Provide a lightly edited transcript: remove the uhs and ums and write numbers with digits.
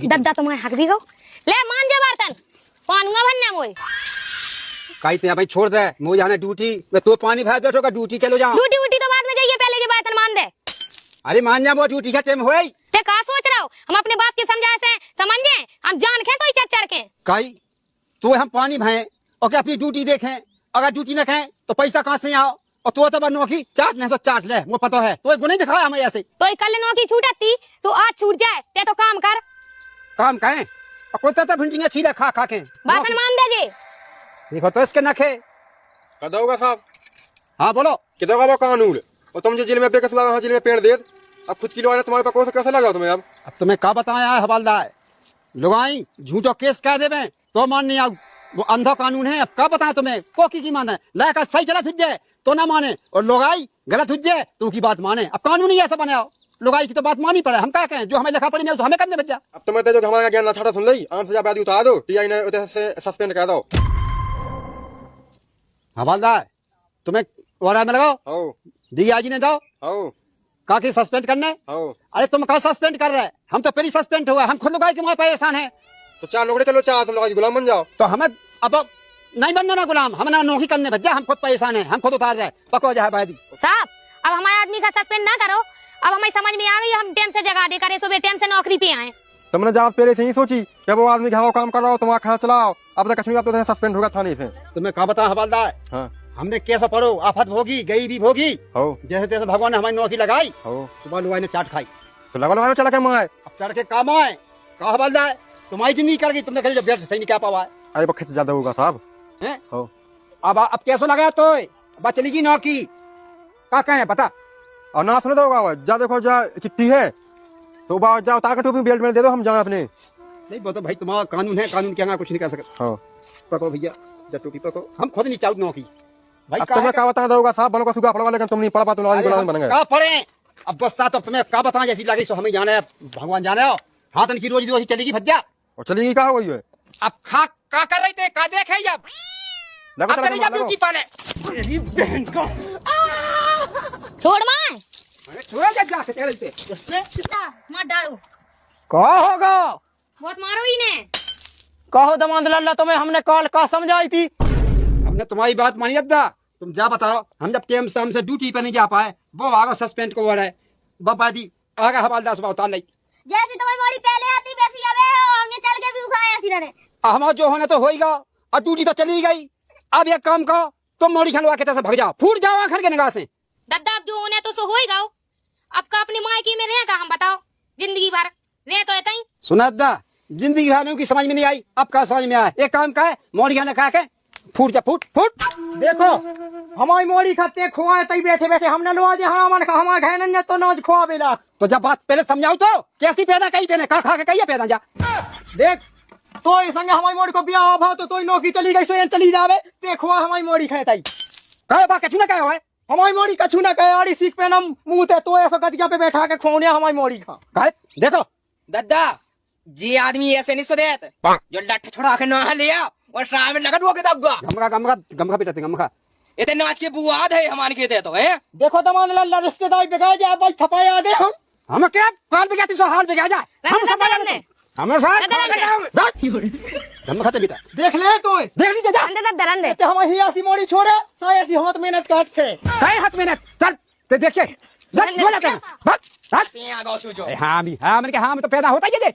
दद्दा तुम्हारे हक भी गो ले मान जा बर्तन पानुआ बनना मोए कहते हैं भाई छोड़ दे मुझे जाना ड्यूटी मैं तो पानी भर दो का ड्यूटी चलो जाओ। ड्यूटी उटी तो बाद में जाइए पहले के बर्तन मान दे। अरे मान जा वो ड्यूटी का टाइम होई ते का सोच रहे हो हम अपने बाप के समझाए से समझे हम जान के कोई चढ़ के कई तो हम पानी भरे और क्या अपनी ड्यूटी देखें अगर ड्यूटी न खाएं तो पैसा कहाँ से आओ और तो नौकरी चाट नहीं तो चाट ले मुझे पता है तो गुने दिखाया हमें ऐसे तो कल नौकरी छूटती तो आज छूट जाए ते तो काम कर काम कहें और भिंडियां छीले खा खा के बासन मान दे जी देखो तो इसके नखे कदोगा साहब। हाँ बोलो किधर वो कानून और तुम जो जेल में बेकस लगा जेल में पेड़ दे अब खुद की लोग तुम्हारे पास कैसे लगा तुम्हें अब तुम्हें क्या बताया है हवालदार लुगाई झूठो केस कह देवे तो मान नहीं आओ वो अंधा कानून है। अब क्या बताया तुम्हें कोकी की माने लायक सही चला तुझ जाए तो ना माने और लोगाई गलत हुज जाए तो की बात माने। अब कानून ही ऐसा बनाओ लोगाई की तो बात मानी पड़े हम क्या कहें जो हमें लिखा पड़ी में हमें करने बच्चा। अब तुम्हें तो जो हमारा ज्ञान ना छाड़ा सुन ली आम से ज्यादा उतार दो टीआई ने उधर से सस्पेंड कर दो। हवालदार तुम्हें वारा में लगाओ डीआई जी ने दो का की सस्पेंड करने। अरे तुम कहा सस्पेंड कर रहे हम तो पहले सस्पेंड हुआ हम खुद लोग के वहाँ परेशान है तो चार नौकरी चलो चार तुम लोग गुलाम बन जाओ। तो हमें अब नहीं बनना ना गुलाम हम ना नौकरी करने बच्चा हम खुद परेशान है हम खुद उतार रहे पको जाए भाई साहब अब हमारे आदमी का सस्पेंड ना करो अब हमें समझ में आ गई हम टेन से जगह दे करे सुबह टेन से नौकरी पे आए। तुमने जहाँ पहले से ही सोची कि वो आदमी घाव काम कर रहा हो तुम्हारा खाना चलाओ अब तक कश्मीर तो सस्पेंड होगा थाने से। तुम्हें कहा बता हवालदार हमने कैसा पढ़ो आफत भोगी गई भी भोगी जैसे तैसे भगवान ने हमारी नौकरी लगाई सुबह लुगाई ने चाट खाई तो लगा चढ़ के मंगाए अब चढ़ के काम आए कहा हवालदार तुम्हारी जिंदगी कर गई तुमने कहीं जब सही नहीं क्या पावा। अरे बखे से ज्यादा होगा साहब अब कैसे लगा तो बस चली नौकरी का कहें बता और ना सुने दोगा जा देखो जा चिट्ठी है तो जाओ ताकत टोपी बेल्ट में दे दो हम जाए अपने नहीं वो तो भाई तुम्हारा कानून है कानून के आगे कुछ नहीं कर सकते। पको भैया जब टोपी पको हम खुद नहीं चाहते नौकरी भाई तुम्हें क्या बता दोगा साहब बनो का सुगा पड़वा लेकिन तुम नहीं पढ़ पाते गुलाम बन गए क्या पढ़े अब बस साथ तुम्हें क्या बताएं जैसी लगी सो हमें जाने भगवान जाने हो हाथ की रोजी रोजी चलेगी भज्जा और चलेगी क्या हो गई है अब खा का कर रही थे का देखे जब अब चली जा ब्यूटी पाले तेरी बहन को छोड़ मां छोड़ जा जाके चल रही थे उसने मत डालो क्या होगा बहुत मारो ही ने कहो दमाद लल्ला तुम्हें हमने कॉल का समझाई थी हमने तुम्हारी बात मानी अद्दा तुम जा बताओ हम जब टेम से हमसे ड्यूटी पे नहीं जा पाए वो आगे सस्पेंड को है बाबा दी आगे हवालदार सुबह उतार ली जैसी तुम्हारी मोड़ी पहले आती वैसी अब आगे चल के भी उखाए ऐसी रहे हमारा जो होना तो होएगा और ड्यूटी तो चली गई अब एक काम करो तुम मोड़ी खलवा के तैसे भग जाओ फूट जाओ आखिर के निगाह से दद्दा अब जो होने तो सो होएगा अब का अपनी मायके में रहेगा हम बताओ जिंदगी भर रहे तो ऐसा ही सुना अद्दा जिंदगी भर में की समझ में नहीं आई अब का समझ में आया एक काम का है मोड़ी खाने खा के फूट जा फूट फूट देखो हमारी मोड़ी खाते खुआए तई बैठे बैठे हमने लो आज हमारे हमारे घाय न तो नौज खुआ बेला तो जब बात पहले समझाओ तो कैसी पैदा कही देने खा खा के कहिए पैदा जा देख तो ये संग हमारी मोड़ी को ब्याह भाव तो नौकरी चली गई सो चली जावे ते खुआ हमारी मोड़ी खाए तई कहे बा कछु ना कहे होए हमारी मोड़ी कछु ना कहे आड़ी सीख पे नम मुंह ते तो ऐसा गदिया पे बैठा के खोनिया हमारी मोड़ी खा कहे देखो दद्दा जी आदमी ऐसे नहीं सुधेत जो लठ छुड़ा के नहा लिया और शाम में लगत वो के दग्गा गमका गमका गमका पिटाते गमका इतने नाच के बुआद है हमारे खेते तो है देखो दमाद लल्ला रिश्तेदार बिगाड़ जाए भाई थपाया दे हम क्या काल बिगाती सो हाल बिगा जाए हम सब हमें साथ गमका ते बेटा देख ले तो देख लीजिए जा अंदर दद्दा रंदे ते हम ही ऐसी मोड़ी छोड़े सो ऐसी हाथ मेहनत करते कहे हाथ में चल ते देखिए बोला क्या बस सिया गौ छूजो हाँ भी हाँ मैंने कहा हाँ मैं तो पैदा होता ही है